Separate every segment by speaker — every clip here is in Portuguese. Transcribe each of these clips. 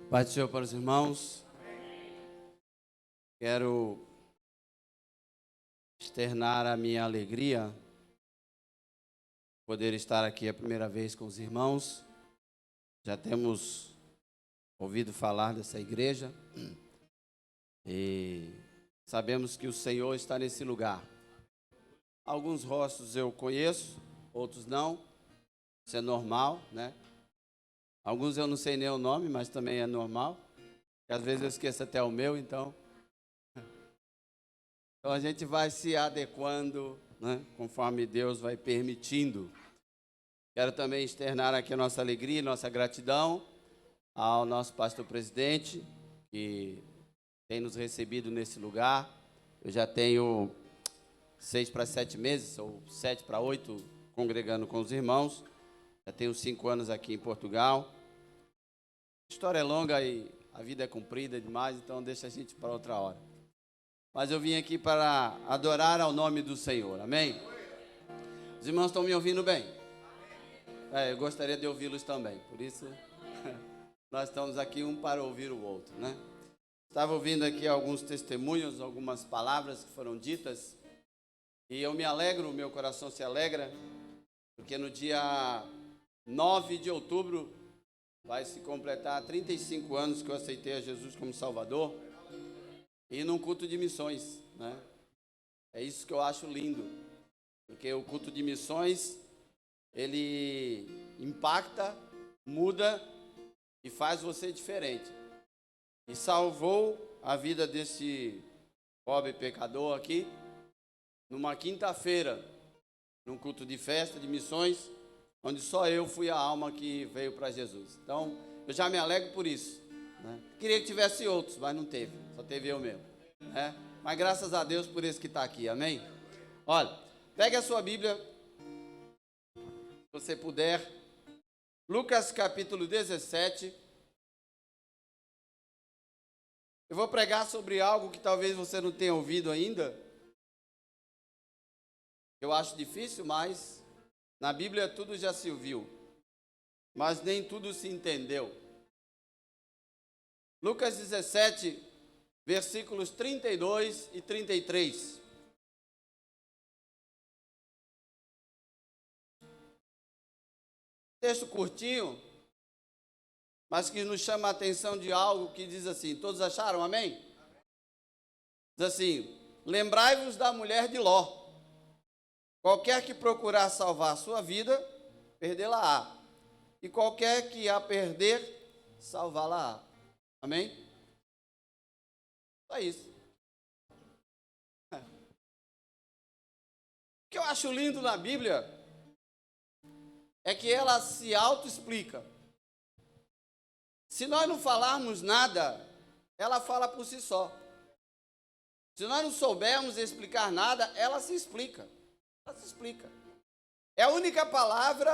Speaker 1: Paz do Senhor para os irmãos. Quero externar a minha alegria poder estar aqui a primeira vez com os irmãos. Já temos ouvido falar dessa igreja e sabemos que o Senhor está nesse lugar. Alguns rostos eu conheço, outros não. Isso é normal, né? Alguns eu não sei nem o nome, mas também é normal. Porque às vezes eu esqueço até o meu, então a gente vai se adequando, né, conforme Deus vai permitindo. Quero também externar aqui a nossa alegria e nossa gratidão ao nosso pastor presidente, que tem nos recebido nesse lugar. Eu já tenho 6 para 7 meses, ou 7 para 8, congregando com os irmãos. Já tenho 5 anos aqui em Portugal. A história é longa e a vida é comprida demais, então deixa a gente para outra hora. Mas eu vim aqui para adorar ao nome do Senhor, amém? Os irmãos estão me ouvindo bem? Eu gostaria de ouvi-los também, por isso nós estamos aqui um para ouvir o outro, né? Estava ouvindo aqui alguns testemunhos, algumas palavras que foram ditas, e eu me alegro, meu coração se alegra, porque no dia 9 de outubro vai se completar 35 anos que eu aceitei a Jesus como Salvador, e num culto de missões, né? É isso que eu acho lindo, porque o culto de missões, ele impacta, muda e faz você diferente. E salvou a vida desse pobre pecador aqui, numa quinta-feira, num culto de festa, de missões, onde só eu fui a alma que veio para Jesus. Então, eu já me alegro por isso, né? Queria que tivesse outros, mas não teve, só teve eu mesmo, né? Mas graças a Deus por esse que está aqui, amém? Olha, pegue a sua Bíblia, se você puder, Lucas capítulo 17. Eu vou pregar sobre algo que talvez você não tenha ouvido ainda. Eu acho difícil, mas na Bíblia tudo já se ouviu, mas nem tudo se entendeu. Lucas 17, versículos 32 e 33. Texto curtinho, mas que nos chama a atenção de algo que diz assim, todos acharam, amém? Diz assim, lembrai-vos da mulher de Ló. Qualquer que procurar salvar a sua vida, perdê-la-á. E qualquer que a perder, salvá-la-á. Amém? Só isso. O que eu acho lindo na Bíblia é que ela se auto-explica. Se nós não falarmos nada, ela fala por si só. Se nós não soubermos explicar nada, ela se explica. Ela se explica. É a única palavra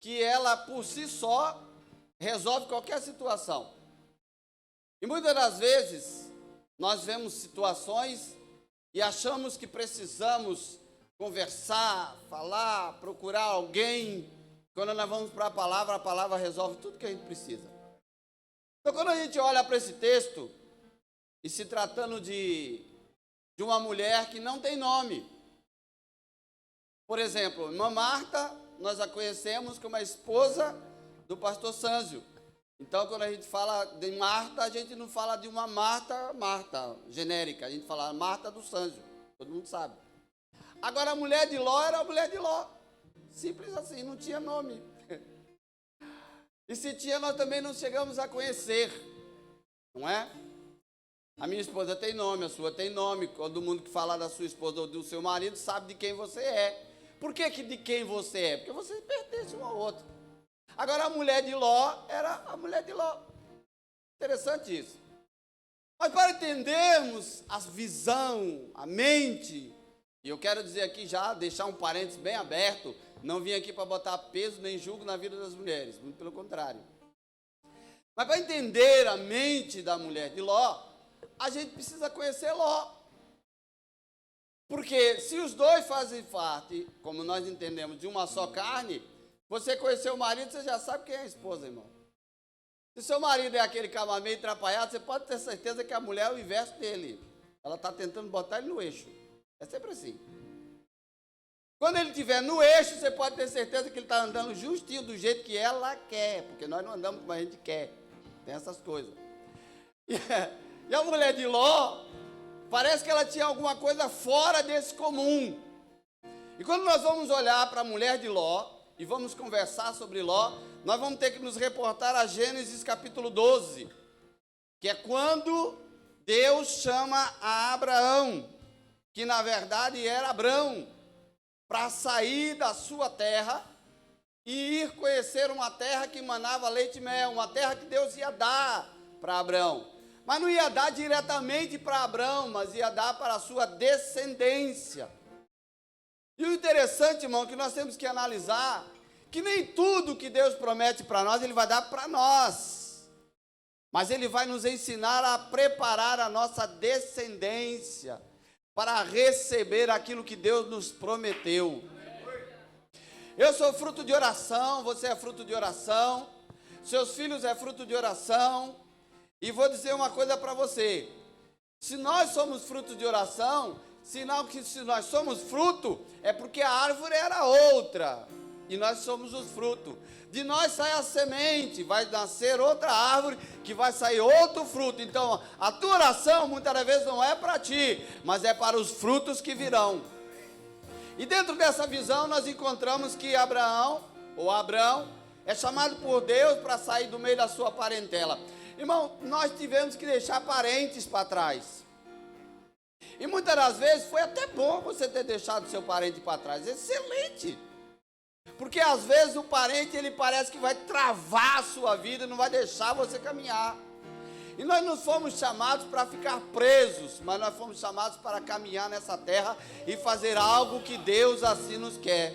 Speaker 1: que ela, por si só, resolve qualquer situação. E muitas das vezes, nós vemos situações e achamos que precisamos conversar, falar, procurar alguém. Quando nós vamos para a palavra resolve tudo que a gente precisa. Então, quando a gente olha para esse texto, e se tratando de uma mulher que não tem nome. Por exemplo, irmã Marta, nós a conhecemos como a esposa do pastor Sânzio. Então, quando a gente fala de Marta, a gente não fala de uma Marta genérica. A gente fala Marta do Sânzio. Todo mundo sabe. Agora, a mulher de Ló era a mulher de Ló. Simples assim, não tinha nome. E se tinha, nós também não chegamos a conhecer. Não é? A minha esposa tem nome, a sua tem nome. Todo mundo que fala da sua esposa ou do seu marido sabe de quem você é. Por que de quem você é? Porque você pertence um ao outro. Agora, a mulher de Ló era a mulher de Ló. Interessante isso. Mas para entendermos a visão, a mente, e eu quero dizer aqui já, deixar um parênteses bem aberto, não vim aqui para botar peso nem julgo na vida das mulheres, muito pelo contrário. Mas para entender a mente da mulher de Ló, a gente precisa conhecer Ló. Porque se os dois fazem parte, como nós entendemos, de uma só carne, você conheceu o marido, você já sabe quem é a esposa, irmão. Se seu marido é aquele cara meio atrapalhado, você pode ter certeza que a mulher é o inverso dele. Ela está tentando botar ele no eixo. É sempre assim. Quando ele estiver no eixo, você pode ter certeza que ele está andando justinho do jeito que ela quer. Porque nós não andamos como a gente quer. Tem essas coisas. E a mulher de Ló, parece que ela tinha alguma coisa fora desse comum. E quando nós vamos olhar para a mulher de Ló, e vamos conversar sobre Ló, nós vamos ter que nos reportar a Gênesis capítulo 12, que é quando Deus chama a Abraão, que na verdade era Abrão, para sair da sua terra e ir conhecer uma terra que manava leite e mel, uma terra que Deus ia dar para Abrão. Mas não ia dar diretamente para Abrão, mas ia dar para a sua descendência. E o interessante, irmão, que nós temos que analisar, que nem tudo que Deus promete para nós, Ele vai dar para nós. Mas Ele vai nos ensinar a preparar a nossa descendência para receber aquilo que Deus nos prometeu. Eu sou fruto de oração, você é fruto de oração, seus filhos é fruto de oração. E vou dizer uma coisa para você, se nós somos fruto de oração, sinal que se nós somos fruto, é porque a árvore era outra, e nós somos os frutos. De nós sai a semente, vai nascer outra árvore, que vai sair outro fruto. Então, a tua oração, muitas das vezes, não é para ti, mas é para os frutos que virão. E dentro dessa visão, nós encontramos que Abraão, ou Abrão, é chamado por Deus para sair do meio da sua parentela. Irmão, nós tivemos que deixar parentes para trás. E muitas das vezes foi até bom você ter deixado seu parente para trás. Excelente. Porque às vezes o parente, ele parece que vai travar a sua vida, não vai deixar você caminhar. E nós não fomos chamados para ficar presos, mas nós fomos chamados para caminhar nessa terra e fazer algo que Deus assim nos quer.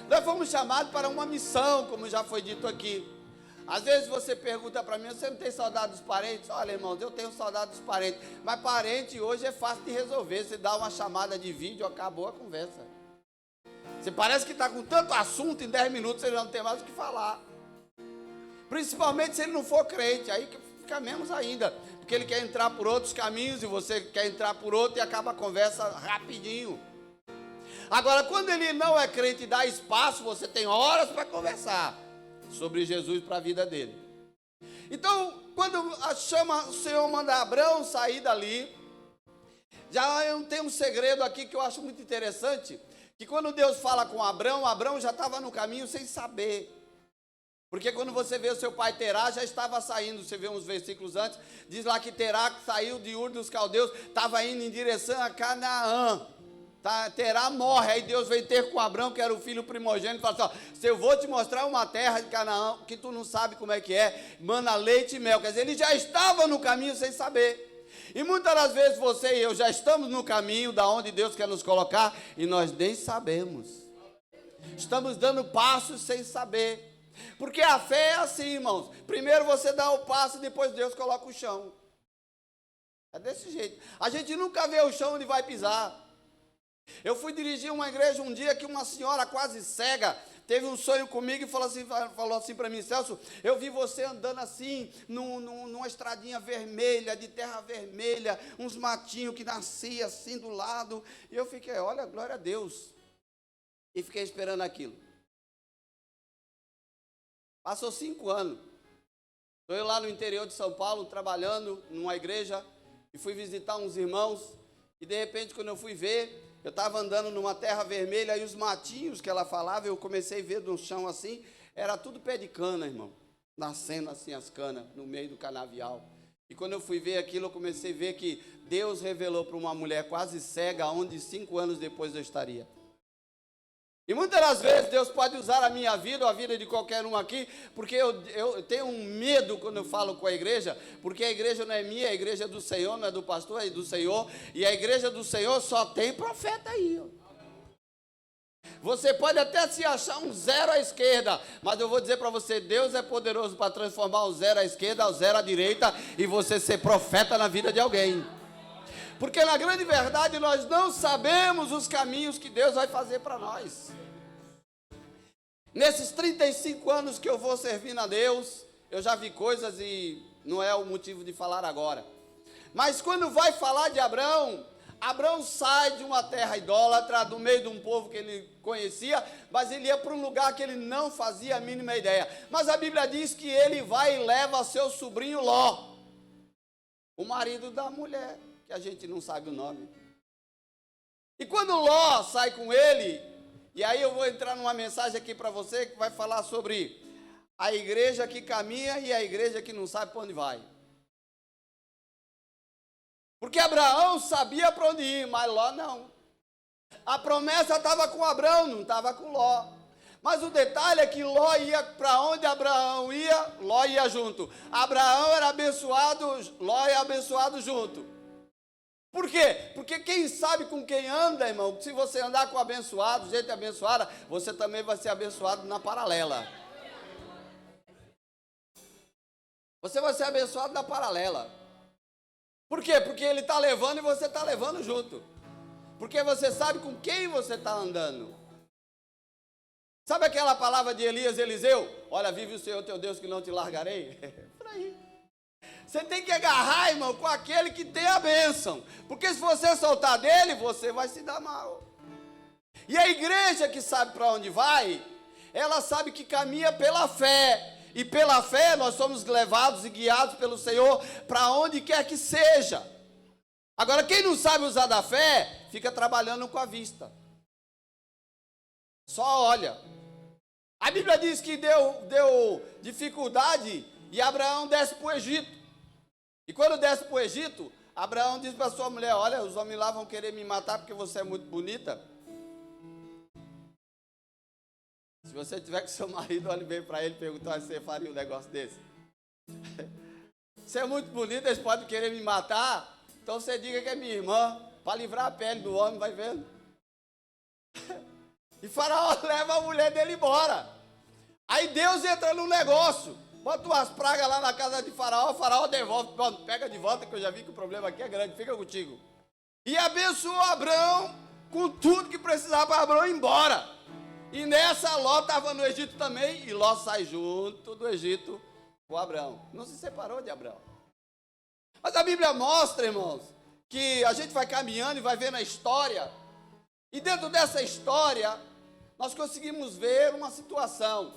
Speaker 1: Nós fomos chamados para uma missão, como já foi dito aqui. Às vezes você pergunta para mim, você não tem saudade dos parentes? Olha, irmãos, eu tenho saudade dos parentes. Mas parente hoje é fácil de resolver. Você dá uma chamada de vídeo, acabou a conversa. Você parece que está com tanto assunto, em 10 minutos você já não tem mais o que falar. Principalmente se ele não for crente, aí fica menos ainda. Porque ele quer entrar por outros caminhos e você quer entrar por outro e acaba a conversa rapidinho. Agora, quando ele não é crente e dá espaço, você tem horas para conversar sobre Jesus para a vida dele. Então, quando o Senhor manda Abrão sair dali, já tem um segredo aqui que eu acho muito interessante, que quando Deus fala com Abrão, Abrão já estava no caminho sem saber. Porque quando você vê o seu pai Terá, já estava saindo, você vê uns versículos antes, diz lá que Terá saiu de Ur dos Caldeus, estava indo em direção a Canaã. Terá morre, aí Deus veio ter com Abrão, que era o filho primogênito, e fala assim, ó, se eu vou te mostrar uma terra de Canaã, que tu não sabe como é que é, mana leite e mel. Quer dizer, ele já estava no caminho sem saber. E muitas das vezes você e eu já estamos no caminho da onde Deus quer nos colocar, e nós nem sabemos. Estamos dando passos sem saber. Porque a fé é assim, irmãos. Primeiro você dá o passo, depois Deus coloca o chão. É desse jeito. A gente nunca vê o chão onde vai pisar. Eu fui dirigir uma igreja um dia que uma senhora quase cega teve um sonho comigo e falou assim para mim, Celso, eu vi você andando assim, numa estradinha vermelha, de terra vermelha, uns matinhos que nasciam assim do lado. E eu fiquei, olha, glória a Deus. E fiquei esperando aquilo. Passou 5 anos. Estou eu lá no interior de São Paulo, trabalhando numa igreja, e fui visitar uns irmãos, e de repente, quando eu fui ver, eu estava andando numa terra vermelha, e os matinhos que ela falava, eu comecei a ver no chão assim, era tudo pé de cana, irmão, nascendo assim as canas, no meio do canavial. E quando eu fui ver aquilo, eu comecei a ver que Deus revelou para uma mulher quase cega, onde 5 anos depois eu estaria. E muitas das vezes Deus pode usar a minha vida ou a vida de qualquer um aqui, porque eu tenho um medo quando eu falo com a igreja, porque a igreja não é minha, a igreja é do Senhor, não é do pastor, é do Senhor, e a igreja do Senhor só tem profeta aí. Você pode até se achar um 0 à esquerda, mas eu vou dizer para você, Deus é poderoso para transformar o 0 à esquerda, o 0 à direita, e você ser profeta na vida de alguém. Porque na grande verdade nós não sabemos os caminhos que Deus vai fazer para nós. Nesses 35 anos que eu vou servindo a Deus, eu já vi coisas e não é o motivo de falar agora. Mas quando vai falar de Abrão, Abrão sai de uma terra idólatra, do meio de um povo que ele conhecia, mas ele ia para um lugar que ele não fazia a mínima ideia. Mas a Bíblia diz que ele vai e leva seu sobrinho Ló, o marido da mulher, que a gente não sabe o nome. E quando Ló sai com ele, e aí eu vou entrar numa mensagem aqui para você que vai falar sobre a igreja que caminha e a igreja que não sabe para onde vai. Porque Abraão sabia para onde ir, mas Ló não. A promessa estava com Abraão, não estava com Ló. Mas o detalhe é que Ló ia para onde Abraão ia, Ló ia junto. Abraão era abençoado, Ló é abençoado junto. Por quê? Porque quem sabe com quem anda, irmão, se você andar com abençoado, gente abençoada, você também vai ser abençoado na paralela. Você vai ser abençoado na paralela. Por quê? Porque ele está levando e você está levando junto. Porque você sabe com quem você está andando. Sabe aquela palavra de Elias, Eliseu? Olha, vive o Senhor teu Deus que não te largarei. Por aí. Você tem que agarrar, irmão, com aquele que tem a bênção. Porque se você soltar dele, você vai se dar mal. E a igreja que sabe para onde vai, ela sabe que caminha pela fé. E pela fé nós somos levados e guiados pelo Senhor para onde quer que seja. Agora, quem não sabe usar da fé, fica trabalhando com a vista. Só olha. A Bíblia diz que deu dificuldade e Abraão desce para o Egito. E quando desce para o Egito, Abraão diz para sua mulher, olha, os homens lá vão querer me matar porque você é muito bonita. Se você tiver com seu marido, olhe bem para ele e perguntar se você faria um negócio desse. Você é muito bonita, eles podem querer me matar, então você diga que é minha irmã, para livrar a pele do homem, vai vendo. E Faraó leva a mulher dele embora. Aí Deus entra no negócio, bota umas pragas lá na casa de Faraó, Faraó devolve, pronto, pega de volta, que eu já vi que o problema aqui é grande, fica contigo. E abençoou Abrão com tudo que precisava para Abrão ir embora. E nessa Ló estava no Egito também, e Ló sai junto do Egito com Abrão. Não se separou de Abrão. Mas a Bíblia mostra, irmãos, que a gente vai caminhando e vai vendo a história. E dentro dessa história, nós conseguimos ver uma situação.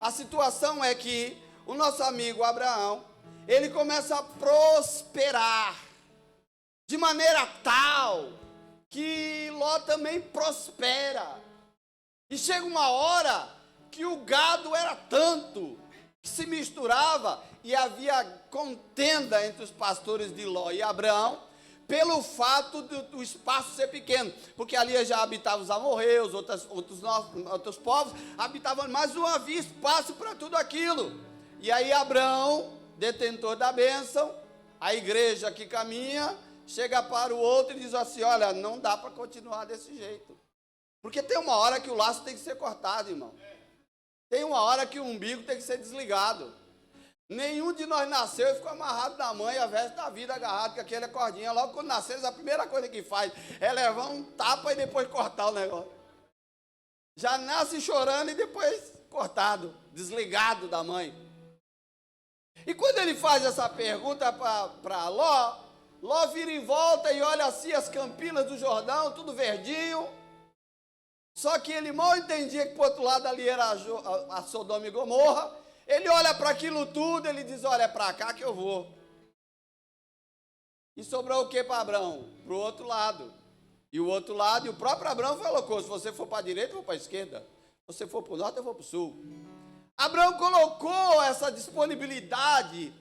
Speaker 1: A situação é que o nosso amigo Abraão, ele começa a prosperar de maneira tal que Ló também prospera. E chega uma hora que o gado era tanto que se misturava e havia contenda entre os pastores de Ló e Abraão pelo fato do espaço ser pequeno, porque ali já habitavam os amorreus, outros povos habitavam, mas não havia espaço para tudo aquilo. E aí Abraão, detentor da bênção, a igreja que caminha, chega para o outro e diz assim, olha, não dá para continuar desse jeito. Porque tem uma hora que o laço tem que ser cortado, irmão. Tem uma hora que o umbigo tem que ser desligado. Nenhum de nós nasceu e ficou amarrado na mãe, a veste da vida agarrado com aquela cordinha. Logo quando nasceu, a primeira coisa que faz é levar um tapa e depois cortar o negócio. Já nasce chorando e depois cortado, desligado da mãe. E quando ele faz essa pergunta para Ló, Ló vira em volta e olha assim as campinas do Jordão, tudo verdinho. Só que ele mal entendia que para o outro lado ali era a Sodoma e Gomorra. Ele olha para aquilo tudo, ele diz, olha, é para cá que eu vou. E sobrou o que para Abrão? Para o outro lado. E o outro lado, e o próprio Abrão colocou, se você for para a direita, eu vou para a esquerda. Se você for para o norte, eu vou para o sul. Abrão colocou essa disponibilidade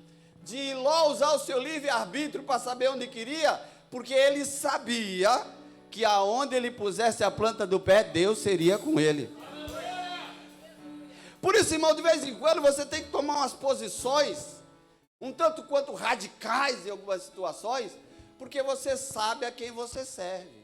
Speaker 1: de Ló usar o seu livre-arbítrio para saber onde queria, porque ele sabia que aonde ele pusesse a planta do pé, Deus seria com ele. Por isso, irmão, de vez em quando você tem que tomar umas posições, um tanto quanto radicais em algumas situações, porque você sabe a quem você serve.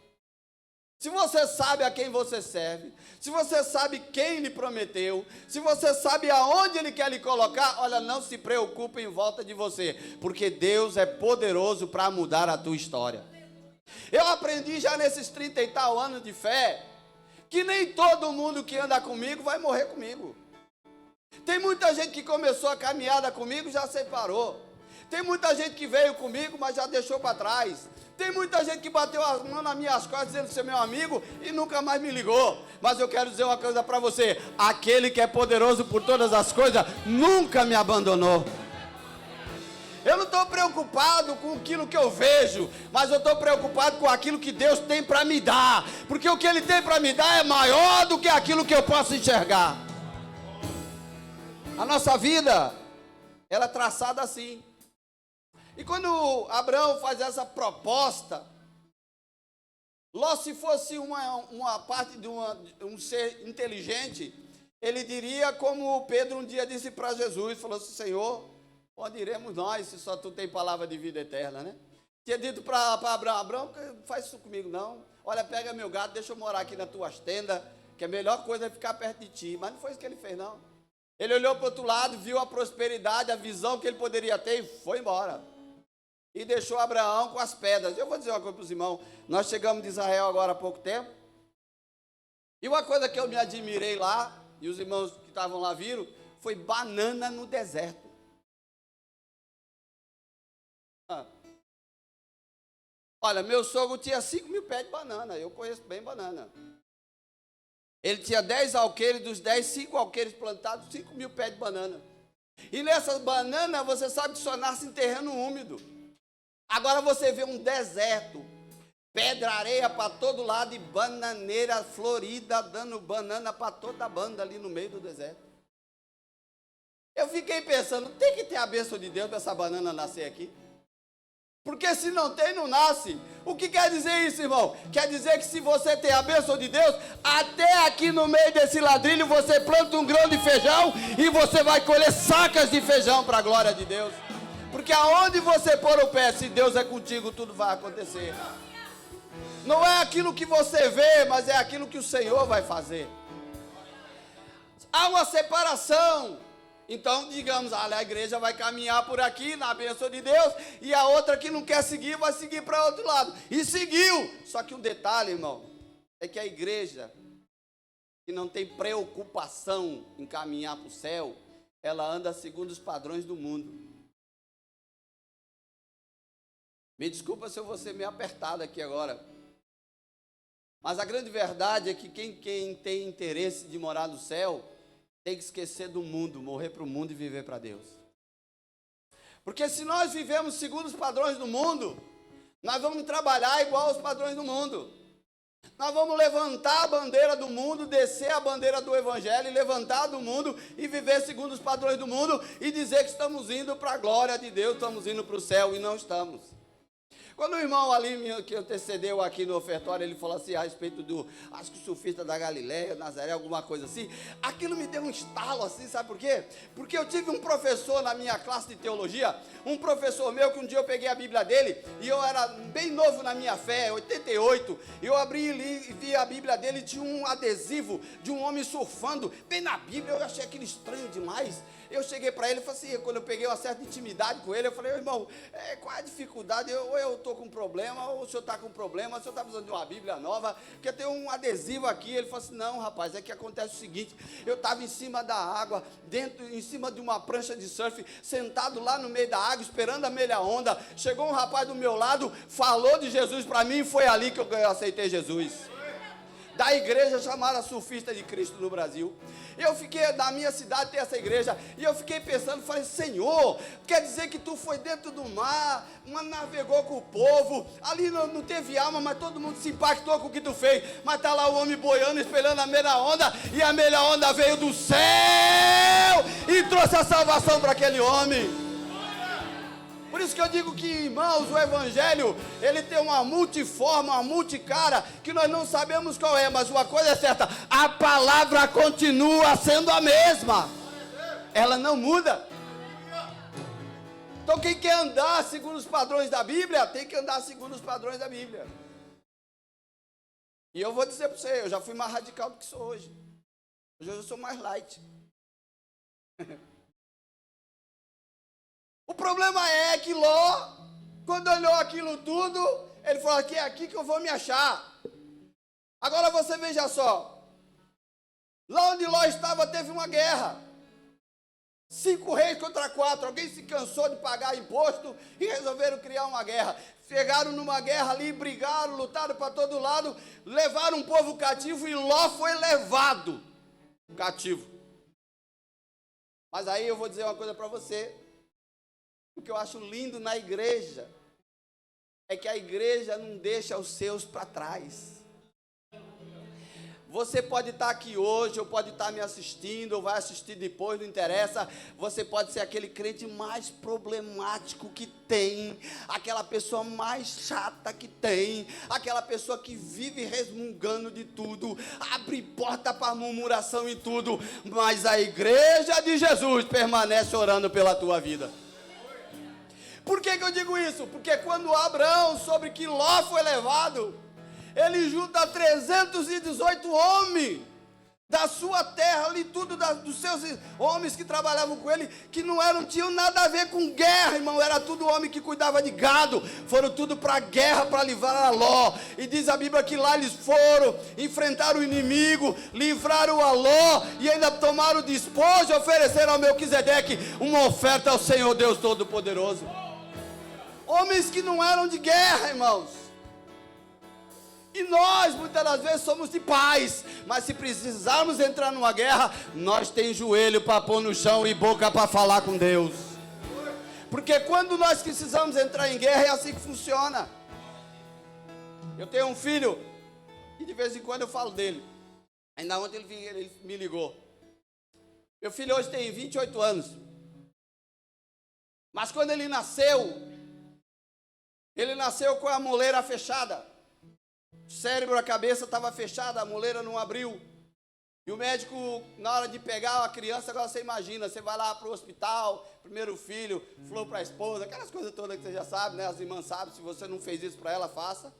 Speaker 1: Se você sabe a quem você serve, se você sabe quem lhe prometeu, se você sabe aonde ele quer lhe colocar, olha, não se preocupe em volta de você, porque Deus é poderoso para mudar a tua história. Eu aprendi já nesses 30 e tal anos de fé, que nem todo mundo que anda comigo vai morrer comigo. Tem Tem muita gente que começou a caminhada comigo e já separou. Tem muita gente que veio comigo, mas já deixou para trás. Tem muita gente que bateu a mão nas minhas costas dizendo ser meu amigo e nunca mais me ligou. Mas eu quero dizer uma coisa para você: aquele que é poderoso por todas as coisas nunca me abandonou. Eu não estou preocupado com aquilo que eu vejo, mas eu estou preocupado com aquilo que Deus tem para me dar. Porque o que Ele tem para me dar é maior do que aquilo que eu posso enxergar. A nossa vida, ela é traçada assim. E quando Abraão faz essa proposta, Ló, se fosse uma parte de um ser inteligente, ele diria como Pedro um dia disse para Jesus, falou assim: Senhor, onde iremos nós se só tu tem palavra de vida eterna, né? Tinha dito para Abraão: Abraão, não faz isso comigo não. Olha, pega meu gado, deixa eu morar aqui nas tuas tendas, que a melhor coisa é ficar perto de ti. Mas não foi isso que ele fez, não. Ele olhou para o outro lado, viu a prosperidade, a visão que ele poderia ter e foi embora. E deixou Abraão com as pedras. Eu vou dizer uma coisa para os irmãos. Nós chegamos de Israel agora há pouco tempo. E uma coisa que eu me admirei lá, e os irmãos que estavam lá viram, foi banana no deserto. Olha, meu sogro tinha 5.000 pés de banana. Eu conheço bem banana. Ele tinha 10 alqueires, dos 10, 5 alqueires plantados, 5.000 pés de banana. E nessas bananas, você sabe que só nasce em terreno úmido. Agora você vê um deserto, pedra, areia para todo lado e bananeira florida, dando banana para toda a banda ali no meio do deserto. Eu fiquei pensando, tem que ter a bênção de Deus para essa banana nascer aqui. Porque se não tem, não nasce. O que quer dizer isso, irmão? Quer dizer que se você tem a bênção de Deus, até aqui no meio desse ladrilho você planta um grão de feijão e você vai colher sacas de feijão para a glória de Deus. Porque aonde você pôr o pé, se Deus é contigo, tudo vai acontecer. Não é aquilo que você vê, mas é aquilo que o Senhor vai fazer. Há uma separação. Então, digamos, a igreja vai caminhar por aqui, na bênção de Deus, e a outra que não quer seguir, vai seguir para outro lado. E seguiu. Só que um detalhe, irmão, é que a igreja, que não tem preocupação em caminhar para o céu, ela anda segundo os padrões do mundo. Me desculpa se eu vou ser meio apertado aqui agora. Mas a grande verdade é que quem tem interesse de morar no céu, tem que esquecer do mundo, morrer para o mundo e viver para Deus. Porque se nós vivemos segundo os padrões do mundo, nós vamos trabalhar igual aos padrões do mundo. Nós vamos levantar a bandeira do mundo, descer a bandeira do Evangelho, levantar do mundo e viver segundo os padrões do mundo e dizer que estamos indo para a glória de Deus, estamos indo para o céu e não estamos. Quando o irmão ali que antecedeu aqui no ofertório, ele falou assim a respeito do, acho que o surfista da Galileia, Nazaré, alguma coisa assim, aquilo me deu um estalo assim, sabe por quê? Porque eu tive um professor na minha classe de teologia, um professor meu que um dia eu peguei a Bíblia dele, e eu era bem novo na minha fé, 88, e eu abri e vi a Bíblia dele, tinha um adesivo de um homem surfando, bem na Bíblia, eu achei aquilo estranho demais. Eu cheguei para ele e falei assim, quando eu peguei uma certa intimidade com ele, eu falei: irmão, qual é a dificuldade? Ou eu estou com problema, ou o senhor está com problema, o senhor está precisando de uma Bíblia nova, porque tem um adesivo aqui. Ele falou assim: não, rapaz, é que acontece o seguinte, eu estava em cima da água, em cima de uma prancha de surf, sentado lá no meio da água, esperando a meia onda, chegou um rapaz do meu lado, falou de Jesus para mim, e foi ali que eu aceitei Jesus. Da igreja chamada Surfista de Cristo no Brasil. Eu fiquei, na minha cidade tem essa igreja, e eu fiquei pensando, falei: Senhor, quer dizer que tu foi dentro do mar, navegou com o povo, ali não teve alma, mas todo mundo se impactou com o que tu fez, mas está lá o homem boiando, esperando a meia onda, e a meia onda veio do céu, e trouxe a salvação para aquele homem. Por isso que eu digo que, irmãos, o Evangelho, ele tem uma multiforma, uma multicara, que nós não sabemos qual é, mas uma coisa é certa, a palavra continua sendo a mesma, ela não muda. Então quem quer andar segundo os padrões da Bíblia, tem que andar segundo os padrões da Bíblia. E eu vou dizer para você, eu já fui mais radical do que sou hoje. Hoje eu sou mais light. O problema é que Ló, quando olhou aquilo tudo, ele falou: aqui é aqui que eu vou me achar. Agora você veja só, lá onde Ló estava teve uma guerra. 5 reis contra 4, alguém se cansou de pagar imposto e resolveram criar uma guerra. Chegaram numa guerra ali, brigaram, lutaram para todo lado, levaram um povo cativo e Ló foi levado cativo. Mas aí eu vou dizer uma coisa para você, o que eu acho lindo na igreja é que a igreja não deixa os seus para trás. Você pode estar aqui hoje, ou pode estar me assistindo, ou vai assistir depois, não interessa. Você pode ser aquele crente mais problemático que tem, aquela pessoa mais chata que tem, aquela pessoa que vive resmungando de tudo, abre porta para murmuração e tudo, mas a igreja de Jesus permanece orando pela tua vida. Por que eu digo isso? Porque quando Abraão soube que Ló foi levado, ele junta 318 homens da sua terra ali, tudo dos seus homens que trabalhavam com ele, que tinham nada a ver com guerra, irmão, era tudo homem que cuidava de gado, foram tudo para a guerra, para livrar a Ló, e diz a Bíblia que lá eles foram, enfrentaram o inimigo, livraram a Ló, e ainda tomaram o despojo e ofereceram ao Melquisedeque uma oferta ao Senhor Deus Todo-Poderoso. Homens que não eram de guerra, irmãos. E nós, muitas das vezes, somos de paz, mas se precisarmos entrar numa guerra, nós temos joelho para pôr no chão e boca para falar com Deus. Porque quando nós precisamos entrar em guerra, é assim que funciona. Eu tenho um filho, e de vez em quando eu falo dele. Ainda ontem ele me ligou. Meu filho hoje tem 28 anos. Mas quando ele nasceu com a moleira fechada. O cérebro, a cabeça estava fechada, a moleira não abriu. E o médico, na hora de pegar a criança, agora você imagina, você vai lá para o hospital, primeiro filho, falou para a esposa, aquelas coisas todas que você já sabe, né? As irmãs sabem, se você não fez isso para ela, faça.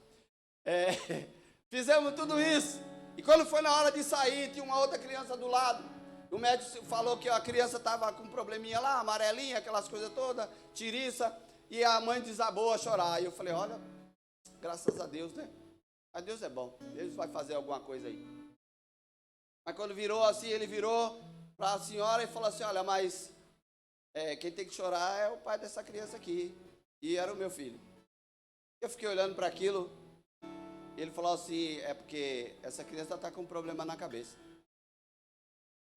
Speaker 1: Fizemos tudo isso. E quando foi na hora de sair, tinha uma outra criança do lado. O médico falou que a criança estava com um probleminha lá, amarelinha, aquelas coisas todas, tiriça, e a mãe desabou a chorar. E eu falei, olha, graças a Deus, né? Mas Deus é bom, Deus vai fazer alguma coisa aí. Mas quando virou assim, ele virou para a senhora e falou assim, olha, mas quem tem que chorar é o pai dessa criança aqui. E era o meu filho. Eu fiquei olhando para aquilo, e ele falou assim, é porque essa criança está com um problema na cabeça.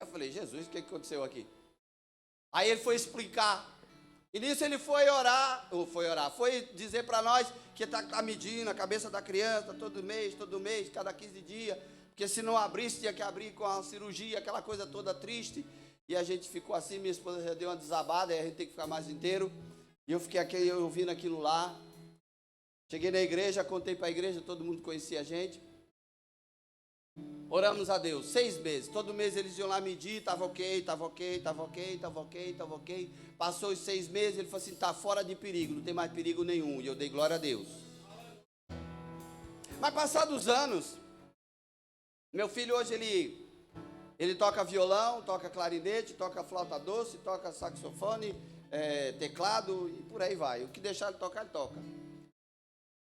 Speaker 1: Eu falei, Jesus, o que aconteceu aqui? Aí ele foi explicar. E nisso ele foi dizer para nós que está medindo a cabeça da criança todo mês, cada 15 dias, porque se não abrisse, tinha que abrir com a cirurgia, aquela coisa toda triste, e a gente ficou assim, minha esposa já deu uma desabada, aí a gente tem que ficar mais inteiro, e eu fiquei aqui ouvindo aquilo lá, cheguei na igreja, contei para a igreja, todo mundo conhecia a gente, oramos a Deus, 6 meses, todo mês eles iam lá medir, estava ok, passou os 6 meses, ele falou assim, está fora de perigo, não tem mais perigo nenhum, e eu dei glória a Deus. Mas passados os anos, meu filho hoje ele toca violão, toca clarinete, toca flauta doce, toca saxofone, teclado e por aí vai, o que deixar ele tocar, ele toca.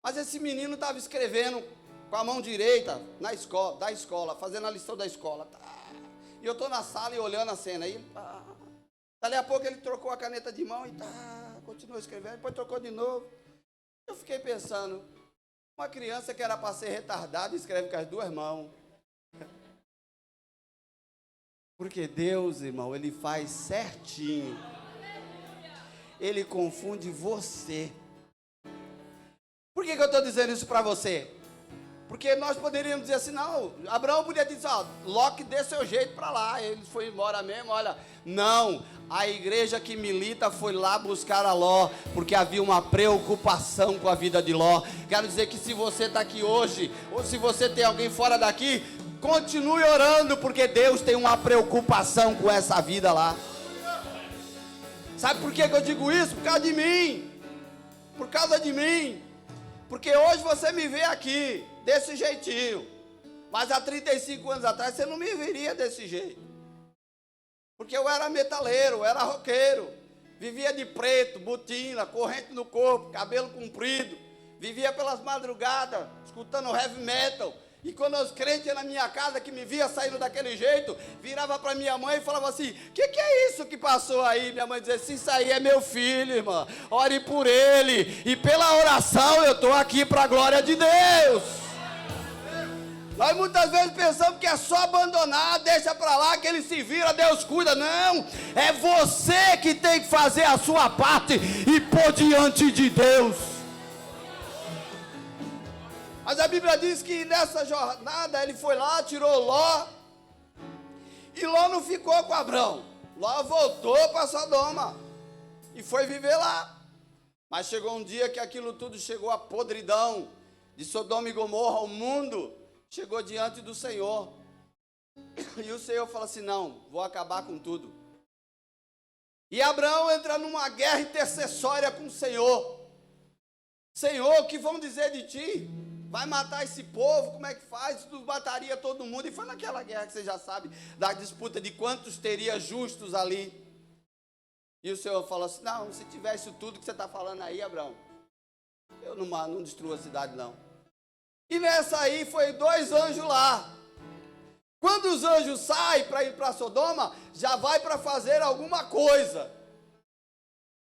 Speaker 1: Mas esse menino estava escrevendo com a mão direita da escola, fazendo a lição da escola. Tá. E eu estou na sala e olhando a cena. Aí, dali a pouco ele trocou a caneta de mão e continuou escrevendo, depois trocou de novo. Eu fiquei pensando, uma criança que era para ser retardada escreve com as 2 mãos. Porque Deus, irmão, Ele faz certinho. Ele confunde você. Por que eu estou dizendo isso para você? Porque nós poderíamos dizer assim, não, Abraão podia dizer, Ló que dê seu jeito para lá, ele foi embora mesmo, olha. Não, a igreja que milita foi lá buscar a Ló, porque havia uma preocupação com a vida de Ló. Quero dizer que se você está aqui hoje, ou se você tem alguém fora daqui, continue orando, porque Deus tem uma preocupação com essa vida lá. Sabe por que eu digo isso? Por causa de mim. Por causa de mim. Porque hoje você me vê aqui, desse jeitinho. Mas há 35 anos atrás você não me veria desse jeito. Porque eu era metaleiro, eu era roqueiro. Vivia de preto, botina, corrente no corpo, cabelo comprido. Vivia pelas madrugadas, escutando heavy metal. E quando os crentes na minha casa que me via saindo daquele jeito, virava para minha mãe e falava assim: que é isso que passou aí? Minha mãe dizia assim: isso aí é meu filho, irmã, ore por ele, e pela oração eu estou aqui para a glória de Deus. Nós muitas vezes pensamos que é só abandonar, deixa para lá que ele se vira, Deus cuida. Não, é você que tem que fazer a sua parte e pôr diante de Deus. Mas a Bíblia diz que nessa jornada ele foi lá, tirou Ló, e Ló não ficou com Abrão. Ló voltou para Sodoma e foi viver lá. Mas chegou um dia que aquilo tudo chegou à podridão de Sodoma e Gomorra, o mundo chegou diante do Senhor. E o Senhor falou assim: não, vou acabar com tudo. E Abraão entra numa guerra intercessória com o Senhor. Senhor, o que vão dizer de ti? Vai matar esse povo? Como é que faz? Tu mataria todo mundo. E foi naquela guerra que você já sabe, da disputa de quantos teria justos ali. E o Senhor falou assim: não, se tivesse tudo que você está falando aí, Abraão, eu não destruo a cidade não. E nessa aí foi 2 anjos lá. Quando os anjos saem para ir para Sodoma, já vai para fazer alguma coisa.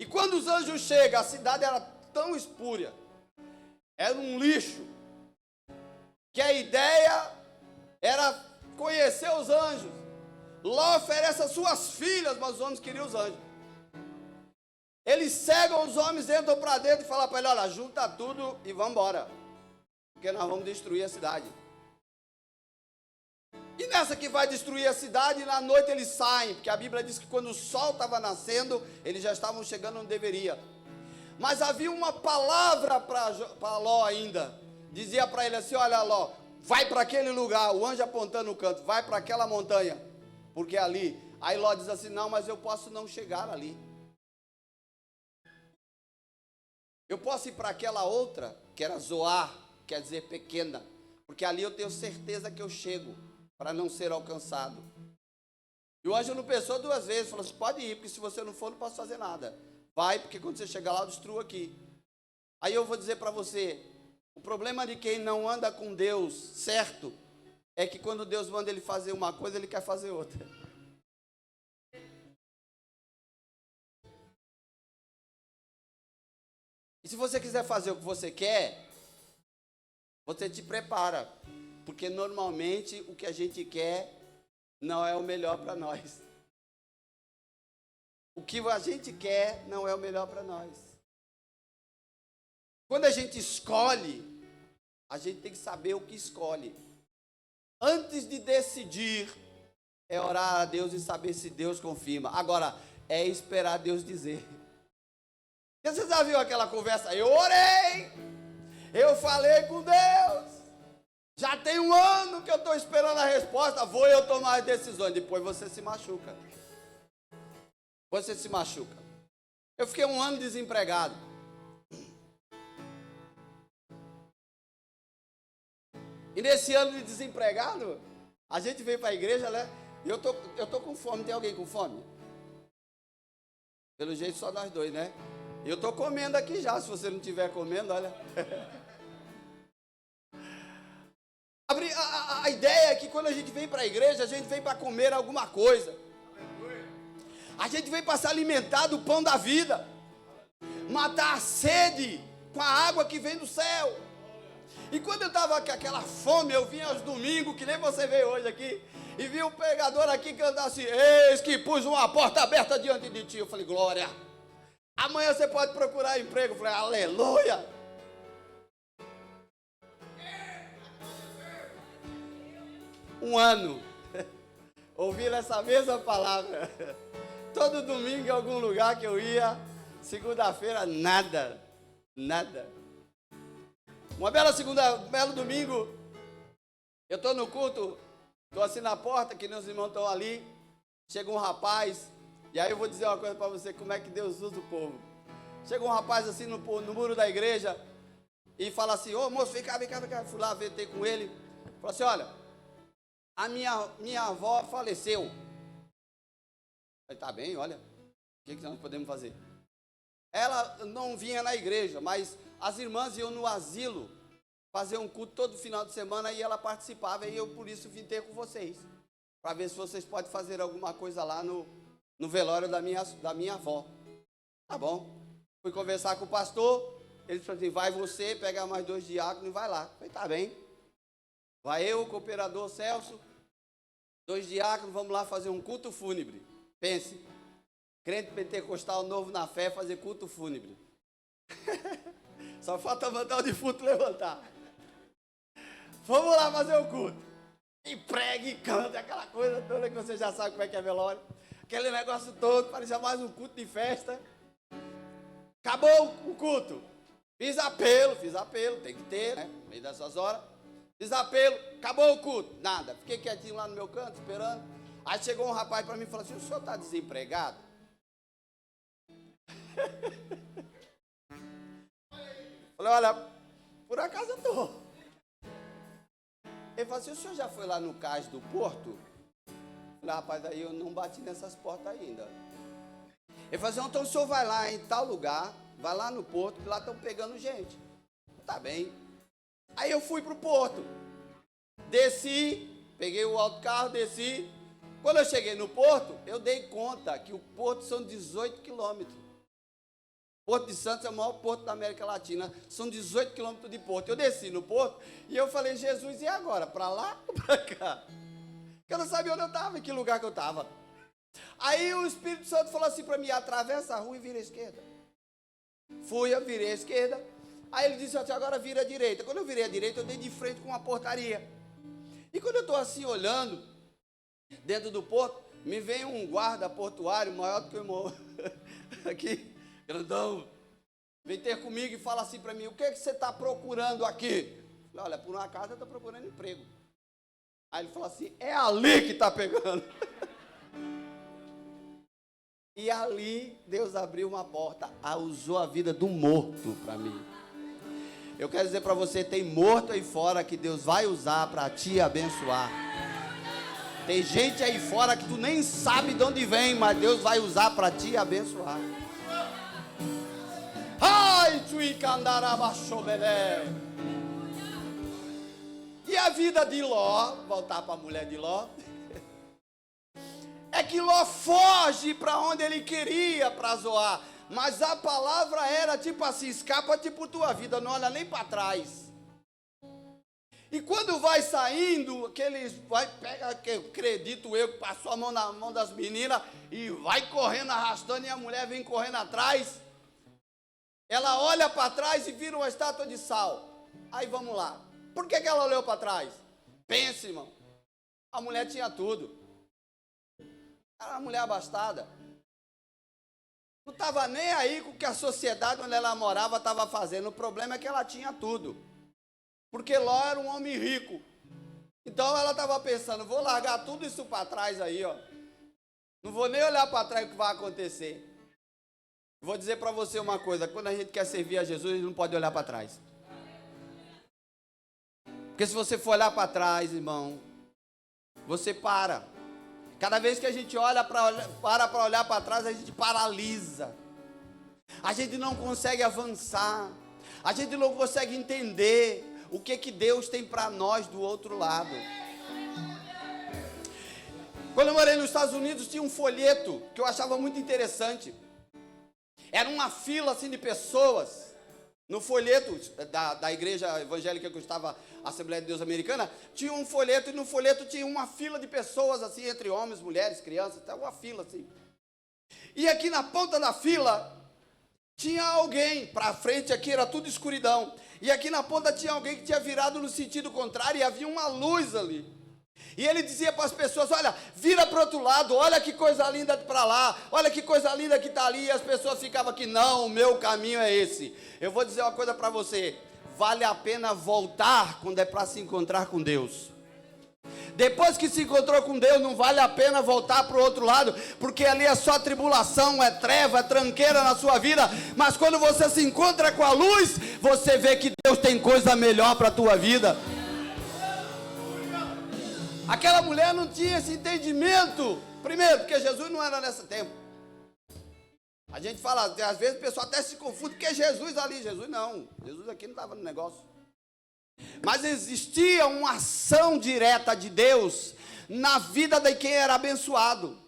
Speaker 1: E quando os anjos chegam, a cidade era tão espúria, era um lixo, que a ideia era conhecer os anjos. Ló oferece as suas filhas, mas os homens queriam os anjos. Eles cegam os homens, entram para dentro e falam para ele: olha, junta tudo e vamos embora, porque nós vamos destruir a cidade. E nessa que vai destruir a cidade, na noite eles saem, porque a Bíblia diz que quando o sol estava nascendo, eles já estavam chegando onde deveria. Mas havia uma palavra para Ló ainda. Dizia para ele assim: olha Ló, vai para aquele lugar, o anjo apontando o canto, vai para aquela montanha, porque ali. Aí Ló diz assim: não, mas eu posso não chegar ali. Eu posso ir para aquela outra, que era Zoar, quer dizer pequena, porque ali eu tenho certeza que eu chego, para não ser alcançado. E o anjo não pensou 2 vezes, falou assim: pode ir, porque se você não for, não posso fazer nada. Vai, porque quando você chegar lá, eu destruo aqui. Aí eu vou dizer para você, o problema de quem não anda com Deus certo, é que quando Deus manda ele fazer uma coisa, ele quer fazer outra. E se você quiser fazer o que você quer, você te prepara, porque normalmente o que a gente quer não é o melhor para nós. O que a gente quer não é o melhor para nós. Quando a gente escolhe, a gente tem que saber o que escolhe. Antes de decidir, é orar a Deus e saber se Deus confirma. Agora, é esperar Deus dizer. Você já viu aquela conversa? Eu orei, eu falei com Deus, já tem 1 ano que eu estou esperando a resposta, vou eu tomar as decisões. Depois você se machuca. Você se machuca. Eu fiquei 1 ano desempregado. E nesse ano de desempregado, a gente veio para a igreja, né? E eu tô com fome. Tem alguém com fome? Pelo jeito só nós 2, né? Eu estou comendo aqui já, se você não estiver comendo, olha. A ideia é que quando a gente vem para a igreja, a gente vem para comer alguma coisa. A gente vem para se alimentar do pão da vida. Matar a sede com a água que vem do céu. E quando eu estava com aquela fome, eu vinha aos domingos, que nem você veio hoje aqui, e vi o pregador aqui cantar assim: eis que pus uma porta aberta diante de ti. Eu falei: glória. Amanhã você pode procurar emprego. Eu falei: aleluia. Um ano ouvindo essa mesma palavra. Todo domingo em algum lugar que eu ia, segunda-feira, nada. Um belo domingo, eu estou no culto, estou assim na porta, que meus irmãos estão ali, chega um rapaz, e aí eu vou dizer uma coisa para você, como é que Deus usa o povo. Chega um rapaz assim no muro da igreja, e fala assim: ô moço, vem cá, fui lá, vetei com ele, falou assim: olha, a minha avó faleceu. Eu falei: tá bem, olha, o que nós podemos fazer? Ela não vinha na igreja, mas as irmãs iam no asilo fazer um culto todo final de semana, e ela participava, e eu por isso vim ter com vocês, para ver se vocês podem fazer alguma coisa lá no velório da minha avó. Tá bom? Fui conversar com o pastor, ele falou assim, vai você, pega mais 2 diáconos e vai lá. Eu falei, tá bem. Vai eu, o cooperador Celso, 2 diáconos, vamos lá fazer um culto fúnebre. Pense, crente pentecostal novo na fé, fazer culto fúnebre. Só falta mandar o defunto levantar. Vamos lá fazer o culto. E prega e canta, aquela coisa toda que você já sabe como é que é velório. Aquele negócio todo, parecia mais um culto de festa. Acabou o culto. Fiz apelo, tem que ter, né? No meio dessas horas. Fiz apelo, acabou o culto. Nada, fiquei quietinho lá no meu canto, esperando. Aí chegou um rapaz para mim e falou assim, o senhor está desempregado? Falei, olha, por acaso eu estou. Ele falou assim, o senhor já foi lá no cais do porto? Falei, rapaz, aí eu não bati nessas portas ainda. Ele falou assim, então o senhor vai lá em tal lugar, vai lá no porto, que lá estão pegando gente. Tá bem. Aí eu fui pro porto. Desci, peguei o autocarro, desci. Quando eu cheguei no porto, eu dei conta que o porto são 18 quilômetros. Porto de Santos é o maior porto da América Latina, são 18 quilômetros de porto. Eu desci no porto e eu falei, Jesus, e agora? Para lá ou para cá? Porque eu não sabia onde eu estava, em que lugar que eu estava. Aí o Espírito Santo falou assim para mim, atravessa a rua e vira à esquerda. Fui, eu virei à esquerda. Aí ele disse assim, agora vira à direita. Quando eu virei à direita, eu dei de frente com uma portaria. E quando eu estou assim olhando, dentro do porto, me vem um guarda portuário maior do que o irmão. Aqui, grandão. Vem ter comigo e fala assim para mim, o que é que você está procurando aqui? Eu falei, olha, por uma acaso eu estou procurando emprego. Aí ele falou assim, é ali que está pegando. E ali Deus abriu uma porta, usou a vida do morto para mim. Eu quero dizer para você, tem morto aí fora que Deus vai usar para te abençoar. Tem gente aí fora que tu nem sabe de onde vem, mas Deus vai usar para te abençoar. Ai, e a vida de Ló, voltar para a mulher de Ló, é que Ló foge para onde ele queria, para Zoar. Mas a palavra era tipo assim, escapa tipo tua vida, não olha nem para trás. E quando vai saindo, pega, que acredito eu, que passou a mão na mão das meninas e vai correndo, arrastando, e a mulher vem correndo atrás. Ela olha para trás e vira uma estátua de sal. Aí vamos lá. Por que ela olhou para trás? Pense, irmão. A mulher tinha tudo. Era uma mulher abastada. Não estava nem aí com o que a sociedade onde ela morava estava fazendo. O problema é que ela tinha tudo. Porque Ló era um homem rico. Então ela estava pensando, vou largar tudo isso para trás aí, ó. Não vou nem olhar para trás o que vai acontecer. Vou dizer para você uma coisa, quando a gente quer servir a Jesus, a gente não pode olhar para trás. Porque se você for olhar para trás, irmão, você para. Cada vez que a gente olha para olhar para trás, a gente paralisa. A gente não consegue avançar. A gente não consegue entender o que Deus tem para nós do outro lado. Quando eu morei nos Estados Unidos, tinha um folheto que eu achava muito interessante. Era uma fila assim de pessoas. No folheto da igreja evangélica que eu estava, a Assembleia de Deus Americana, tinha um folheto, e no folheto tinha uma fila de pessoas assim, entre homens, mulheres, crianças, uma fila assim. E aqui na ponta da fila tinha alguém, para frente aqui era tudo escuridão, e aqui na ponta tinha alguém que tinha virado no sentido contrário e havia uma luz ali. E ele dizia para as pessoas, olha, vira para o outro lado, olha que coisa linda para lá, olha que coisa linda que está ali, e as pessoas ficavam aqui, não, o meu caminho é esse. Eu vou dizer uma coisa para você, vale a pena voltar quando é para se encontrar com Deus. Depois que se encontrou com Deus, não vale a pena voltar para o outro lado, porque ali é só tribulação, é treva, é tranqueira na sua vida, mas quando você se encontra com a luz, você vê que Deus tem coisa melhor para a tua vida. Aquela mulher não tinha esse entendimento, primeiro, porque Jesus não era nesse tempo. A gente fala, às vezes o pessoal até se confunde, porque é Jesus ali, Jesus não, Jesus aqui não estava no negócio. Mas existia uma ação direta de Deus na vida de quem era abençoado.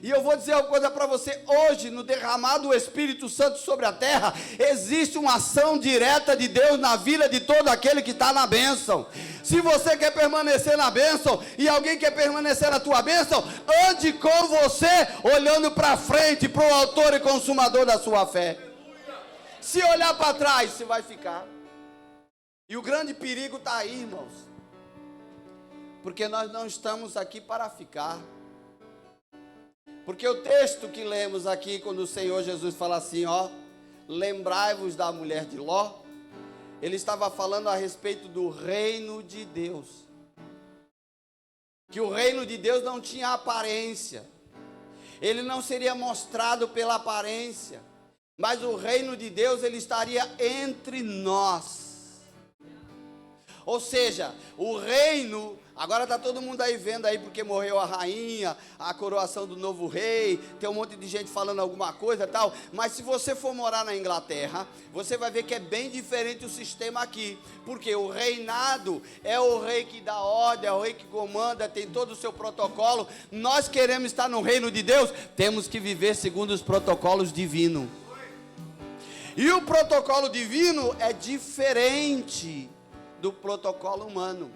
Speaker 1: E eu vou dizer uma coisa para você, hoje, no derramado do Espírito Santo sobre a terra, existe uma ação direta de Deus na vida de todo aquele que está na bênção. Se você quer permanecer na bênção, e alguém quer permanecer na tua bênção, ande com você, olhando para frente, para o autor e consumador da sua fé. Se olhar para trás, você vai ficar. E o grande perigo está aí, irmãos, porque nós não estamos aqui para ficar. Porque o texto que lemos aqui, quando o Senhor Jesus fala assim, ó, lembrai-vos da mulher de Ló, ele estava falando a respeito do reino de Deus. Que o reino de Deus não tinha aparência, ele não seria mostrado pela aparência, mas o reino de Deus, ele estaria entre nós. Ou seja, o reino, agora está todo mundo aí vendo aí, porque morreu a rainha, a coroação do novo rei, tem um monte de gente falando alguma coisa e tal, mas se você for morar na Inglaterra, você vai ver que é bem diferente o sistema aqui, porque o reinado é o rei que dá ordem, é o rei que comanda, tem todo o seu protocolo. Nós queremos estar no reino de Deus, temos que viver segundo os protocolos divinos. E o protocolo divino é diferente do protocolo humano.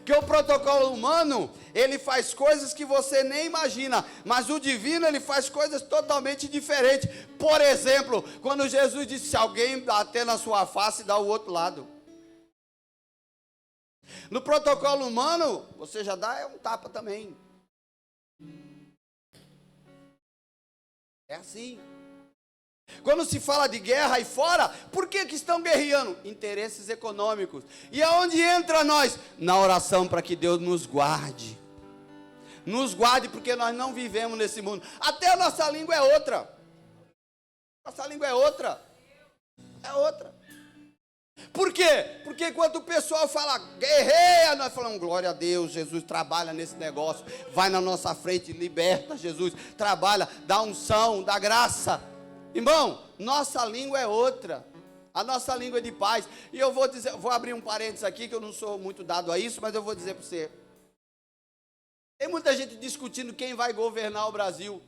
Speaker 1: Que o protocolo humano, ele faz coisas que você nem imagina, mas o divino, ele faz coisas totalmente diferentes. Por exemplo, quando Jesus disse, se alguém bater na sua face, dá o outro lado. No protocolo humano, você já dá um tapa também. É assim. Quando se fala de guerra aí fora, por que estão guerreando? Interesses econômicos. E aonde entra nós? Na oração para que Deus nos guarde. Nos guarde, porque nós não vivemos nesse mundo. Até a nossa língua é outra. Nossa língua é outra. É outra. Por quê? Porque enquanto o pessoal fala guerreia, nós falamos glória a Deus, Jesus trabalha nesse negócio. Vai na nossa frente, liberta Jesus. Trabalha, dá unção, dá graça. Irmão, nossa língua é outra. A nossa língua é de paz. E eu vou dizer, vou abrir um parênteses aqui, que eu não sou muito dado a isso, mas eu vou dizer para você. Tem muita gente discutindo quem vai governar o Brasil.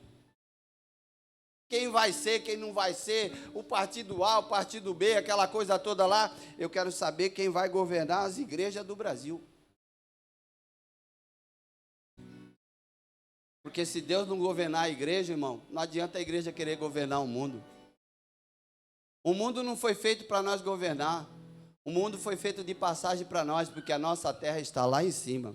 Speaker 1: Quem vai ser, quem não vai ser, o partido A, o partido B, aquela coisa toda lá. Eu quero saber quem vai governar as igrejas do Brasil. Porque se Deus não governar a igreja, irmão, não adianta a igreja querer governar o mundo. O mundo não foi feito para nós governar. O mundo foi feito de passagem para nós, porque a nossa terra está lá em cima.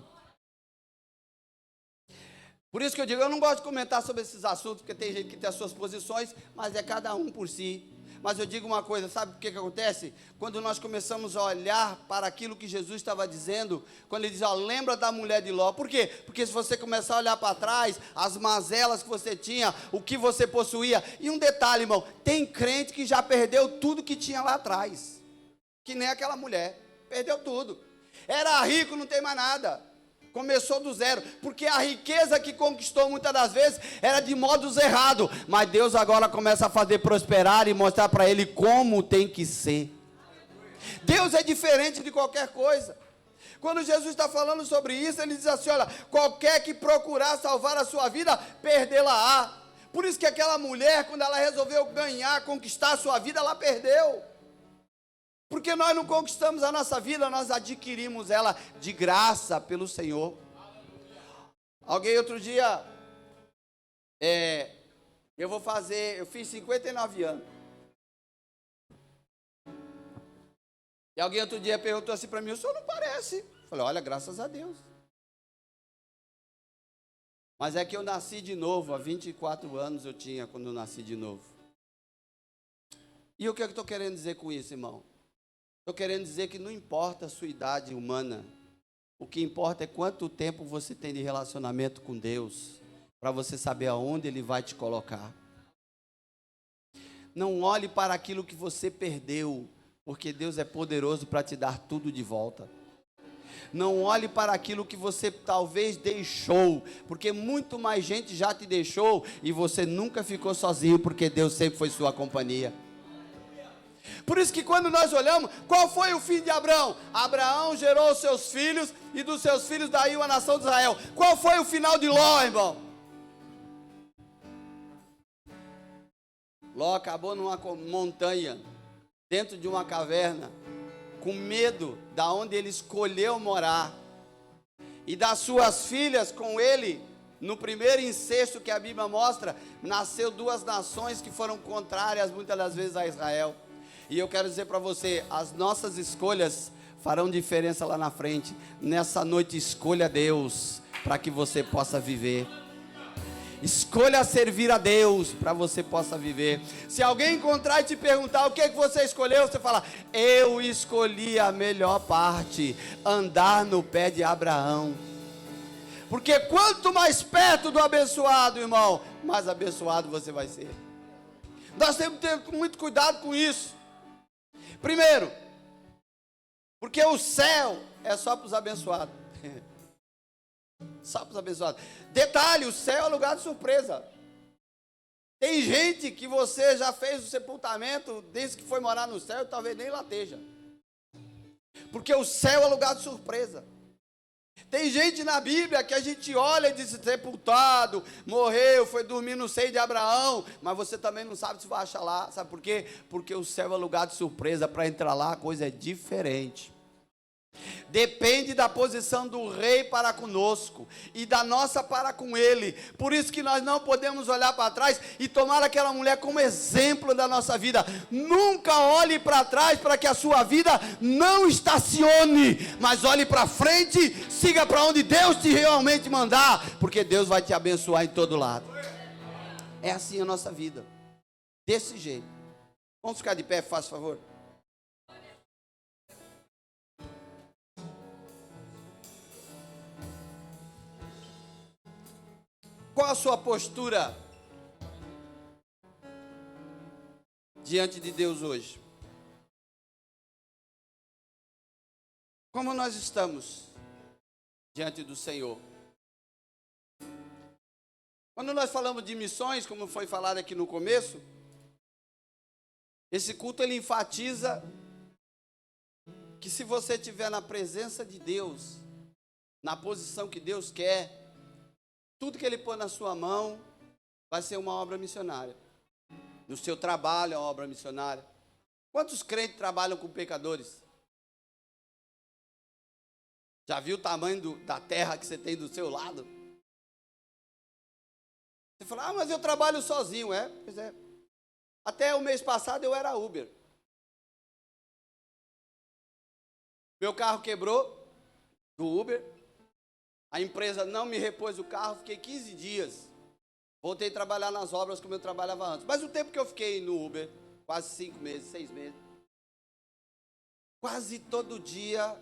Speaker 1: Por isso que eu digo, eu não gosto de comentar sobre esses assuntos, porque tem gente que tem as suas posições, mas é cada um por si. Mas eu digo uma coisa, sabe o que acontece? Quando nós começamos a olhar para aquilo que Jesus estava dizendo, quando ele diz, ó, lembra da mulher de Ló. Por quê? Porque se você começar a olhar para trás, as mazelas que você tinha, o que você possuía, e um detalhe, irmão, tem crente que já perdeu tudo que tinha lá atrás, que nem aquela mulher, perdeu tudo. Era rico, não tem mais nada. Começou do zero, porque a riqueza que conquistou muitas das vezes era de modos errados, mas Deus agora começa a fazer prosperar e mostrar para ele como tem que ser. Deus é diferente de qualquer coisa. Quando Jesus está falando sobre isso, ele diz assim, olha, qualquer que procurar salvar a sua vida, perdê-la-á. Por isso que aquela mulher, quando ela resolveu ganhar, conquistar a sua vida, ela perdeu. Porque nós não conquistamos a nossa vida, nós adquirimos ela de graça pelo Senhor. Alguém outro dia, eu fiz 59 anos. E alguém outro dia perguntou assim para mim, o senhor não parece. Eu falei, olha, graças a Deus. Mas é que eu nasci de novo, há 24 anos eu tinha quando eu nasci de novo. E o que eu estou querendo dizer com isso, irmão? Estou querendo dizer que não importa a sua idade humana, o que importa é quanto tempo você tem de relacionamento com Deus, para você saber aonde Ele vai te colocar. Não olhe para aquilo que você perdeu, porque Deus é poderoso para te dar tudo de volta. Não olhe para aquilo que você talvez deixou, porque muito mais gente já te deixou, e você nunca ficou sozinho, porque Deus sempre foi sua companhia. Por isso que quando nós olhamos, qual foi o fim de Abraão? Abraão gerou os seus filhos, e dos seus filhos daí a nação de Israel. Qual foi o final de Ló, irmão? Ló acabou numa montanha, dentro de uma caverna, com medo da onde ele escolheu morar, e das suas filhas com ele. No primeiro incesto que a Bíblia mostra, nasceu duas nações que foram contrárias muitas das vezes a Israel. E eu quero dizer para você, as nossas escolhas farão diferença lá na frente. Nessa noite escolha Deus, para que você possa viver. Escolha servir a Deus, para você possa viver. Se alguém encontrar e te perguntar o que você escolheu, você fala: eu escolhi a melhor parte, andar no pé de Abraão. Porque quanto mais perto do abençoado, irmão, mais abençoado você vai ser. Nós temos que ter muito cuidado com isso. Primeiro, porque o céu é só para os abençoados. Só para os abençoados. Detalhe, o céu é lugar de surpresa. Tem gente que você já fez o sepultamento, desde que foi morar no céu, talvez nem lá esteja. Porque o céu é lugar de surpresa. Tem gente na Bíblia que a gente olha e diz: sepultado, morreu, foi dormir no seio de Abraão, mas você também não sabe se vai achar lá. Sabe por quê? Porque o céu é lugar de surpresa. Para entrar lá a coisa é diferente. Depende da posição do rei para conosco e da nossa para com ele. Por isso que nós não podemos olhar para trás e tomar aquela mulher como exemplo da nossa vida. Nunca olhe para trás, para que a sua vida não estacione, mas olhe para frente, siga para onde Deus te realmente mandar, porque Deus vai te abençoar em todo lado. É assim a nossa vida, desse jeito. Vamos ficar de pé, faz favor. Qual a sua postura diante de Deus hoje? Como nós estamos diante do Senhor? Quando nós falamos de missões, como foi falado aqui no começo, esse culto ele enfatiza que se você estiver na presença de Deus, na posição que Deus quer, tudo que Ele põe na sua mão vai ser uma obra missionária. No seu trabalho é uma obra missionária. Quantos crentes trabalham com pecadores? Já viu o tamanho da terra que você tem do seu lado? Você fala: ah, mas eu trabalho sozinho. Pois é. Até o mês passado eu era Uber. Meu carro quebrou do Uber. A empresa não me repôs o carro, fiquei 15 dias. Voltei a trabalhar nas obras como eu trabalhava antes. Mas o tempo que eu fiquei no Uber, quase 5 meses, 6 meses, quase todo dia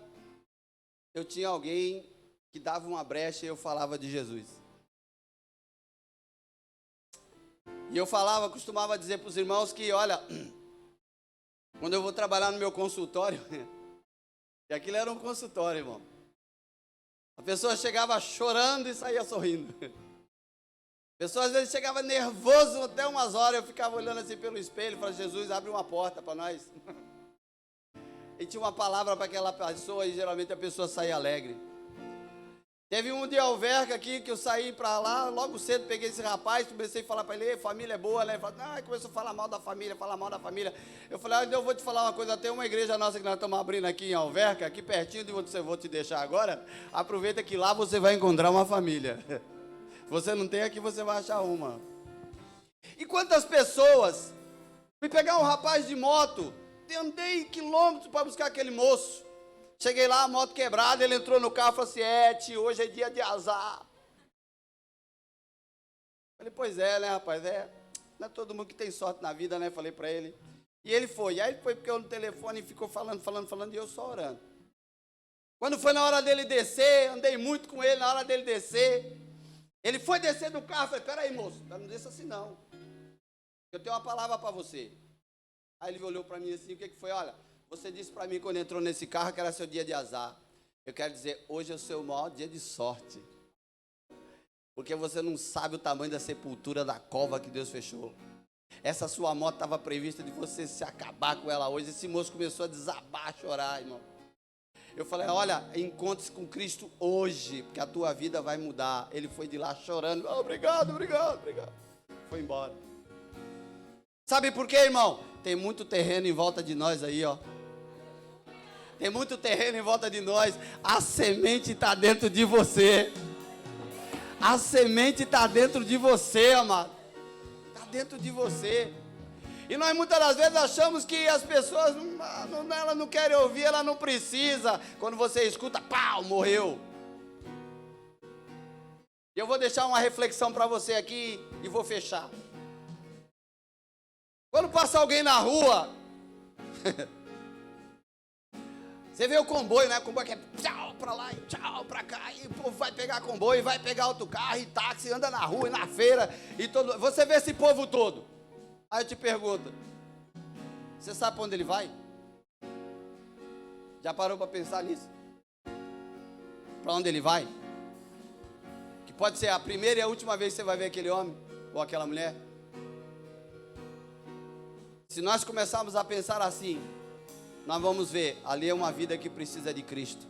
Speaker 1: eu tinha alguém que dava uma brecha e eu falava de Jesus. E eu costumava dizer para os irmãos que, olha, quando eu vou trabalhar no meu consultório, e aquilo era um consultório, irmão. A pessoa chegava chorando e saía sorrindo. A pessoa às vezes chegava nervoso até umas horas, eu ficava olhando assim pelo espelho e falava: Jesus, abre uma porta para nós. E tinha uma palavra para aquela pessoa e geralmente a pessoa saía alegre. Teve um de Alverca aqui que eu saí para lá, logo cedo peguei esse rapaz, comecei a falar para ele: família é boa, né? Ele falou: ah, começou a falar mal da família, falar mal da família. Eu falei: ah, então eu vou te falar uma coisa, tem uma igreja nossa que nós estamos abrindo aqui em Alverca, aqui pertinho de onde eu vou te deixar agora, aproveita que lá você vai encontrar uma família. Você não tem aqui, você vai achar uma. E quantas pessoas, fui pegar um rapaz de moto, andei quilômetros para buscar aquele moço. Cheguei lá, a moto quebrada, ele entrou no carro e falou assim: tio, hoje é dia de azar. Falei: pois é, né, rapaz, não é todo mundo que tem sorte na vida, né, falei para ele. E ele foi, aí ele foi porque eu no telefone e ficou falando, e eu só orando. Quando foi na hora dele descer, andei muito com ele, na hora dele descer, ele foi descer do carro, falei: peraí, moço, não desça assim não, eu tenho uma palavra para você. Aí ele olhou para mim assim: o que foi? Olha, você disse para mim quando entrou nesse carro que era seu dia de azar. Eu quero dizer, hoje é o seu maior dia de sorte. Porque você não sabe o tamanho da sepultura da cova que Deus fechou. Essa sua moto estava prevista de você se acabar com ela hoje. Esse moço começou a desabar, a chorar, irmão. Eu falei, olha, encontre-se com Cristo hoje, porque a tua vida vai mudar. Ele foi de lá chorando, oh, obrigado. Foi embora. Sabe por quê, irmão? Tem muito terreno em volta de nós aí, ó. Tem muito terreno em volta de nós. A semente está dentro de você. A semente está dentro de você, amado. Está dentro de você. E nós muitas das vezes achamos que as pessoas, elas não querem ouvir, ela não precisa. Quando você escuta, pau, morreu. E eu vou deixar uma reflexão para você aqui e vou fechar. Quando passa alguém na rua, você vê o comboio, né? O comboio que é tchau para lá e tchau para cá. E o povo vai pegar comboio, vai pegar outro carro e táxi, anda na rua e na feira. E todo... Você vê esse povo todo. Aí eu te pergunto, você sabe para onde ele vai? Já parou para pensar nisso? Para onde ele vai? Que pode ser a primeira e a última vez que você vai ver aquele homem ou aquela mulher. Se nós começarmos a pensar assim, nós vamos ver, ali é uma vida que precisa de Cristo.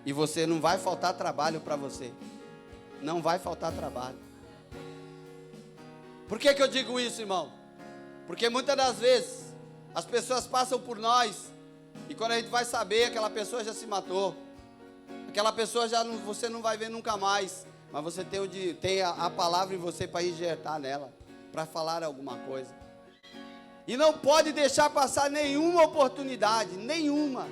Speaker 1: E você não vai faltar trabalho para você. Não vai faltar trabalho. Por que eu digo isso, irmão? Porque muitas das vezes as pessoas passam por nós e quando a gente vai saber, aquela pessoa já se matou. Aquela pessoa você não vai ver nunca mais. Mas você tem a palavra em você para injetar nela, para falar alguma coisa. E não pode deixar passar nenhuma oportunidade, nenhuma.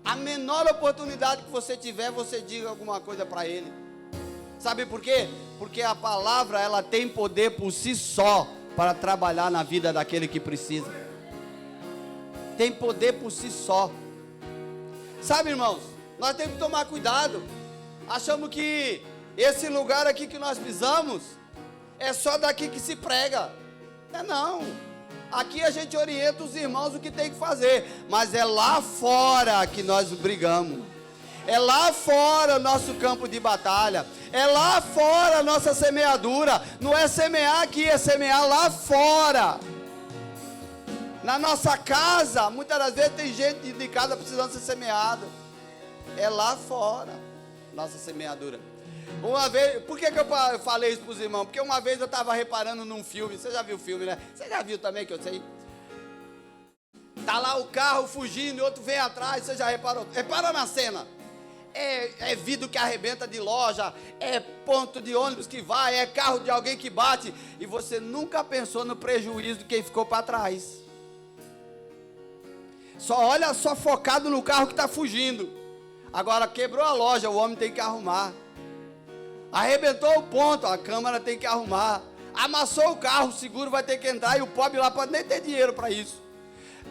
Speaker 1: A menor oportunidade que você tiver, você diga alguma coisa para ele. Sabe por quê? Porque a palavra, ela tem poder por si só para trabalhar na vida daquele que precisa. Tem poder por si só. Sabe, irmãos, nós temos que tomar cuidado. Achamos que esse lugar aqui que nós pisamos é só daqui que se prega. Não. Aqui a gente orienta os irmãos o que tem que fazer, mas é lá fora que nós brigamos. É lá fora o nosso campo de batalha. É lá fora a nossa semeadura. Não é semear aqui, é semear lá fora. Na nossa casa, muitas das vezes tem gente de casa precisando ser semeado. É lá fora nossa semeadura. Uma vez, por que eu falei isso para os irmãos? Porque uma vez eu estava reparando num filme. Você já viu o filme, né? Você já viu também, que eu sei. Está lá o carro fugindo e outro vem atrás. Você já reparou? Repara na cena. É vidro que arrebenta de loja, é ponto de ônibus que vai, é carro de alguém que bate, e você nunca pensou no prejuízo de quem ficou para trás. Só focado no carro que está fugindo. Agora quebrou a loja, o homem tem que arrumar. Arrebentou o ponto, a câmara tem que arrumar. Amassou o carro, o seguro vai ter que entrar, e o pobre lá pode nem ter dinheiro para isso.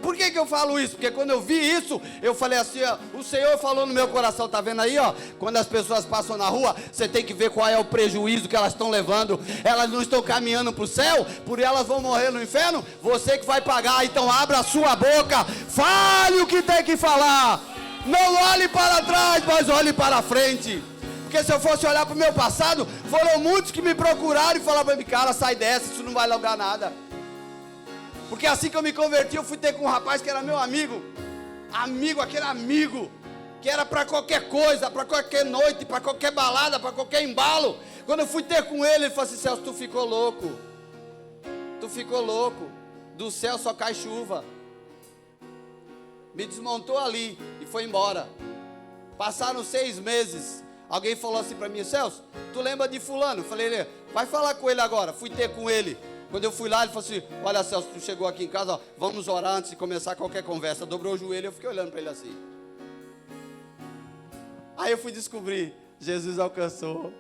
Speaker 1: Por que eu falo isso? Porque quando eu vi isso, eu falei assim, ó, o Senhor falou no meu coração, tá vendo aí, ó? Quando as pessoas passam na rua, você tem que ver qual é o prejuízo que elas estão levando. Elas não estão caminhando para o céu, por elas vão morrer no inferno. Você que vai pagar, então abra a sua boca, fale o que tem que falar. Não olhe para trás, mas olhe para frente. Porque se eu fosse olhar para o meu passado, foram muitos que me procuraram e falaram para mim, cara, sai dessa, isso não vai lograr nada. Porque assim que eu me converti, eu fui ter com um rapaz que era meu amigo, aquele amigo, que era para qualquer coisa, para qualquer noite, para qualquer balada, para qualquer embalo. Quando eu fui ter com ele, ele falou assim, Celso, tu ficou louco, do céu só cai chuva. Me desmontou ali e foi embora. Passaram 6 meses, alguém falou assim para mim, Celso, tu lembra de fulano? Eu falei, vai falar com ele agora. Fui ter com ele. Quando eu fui lá, ele falou assim, olha Celso, tu chegou aqui em casa, ó, vamos orar antes de começar qualquer conversa. Dobrou o joelho, eu fiquei olhando para ele assim. Aí eu fui descobrir, Jesus alcançou.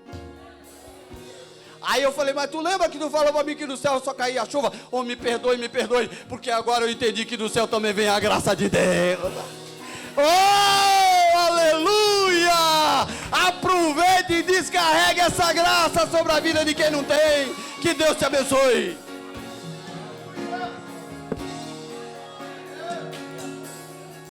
Speaker 1: Aí eu falei, mas tu lembra que tu falou para mim que do céu só caía a chuva? Oh, me perdoe, porque agora eu entendi que do céu também vem a graça de Deus. Oh, aleluia! Aproveite e descarregue essa graça sobre a vida de quem não tem. Que Deus te abençoe.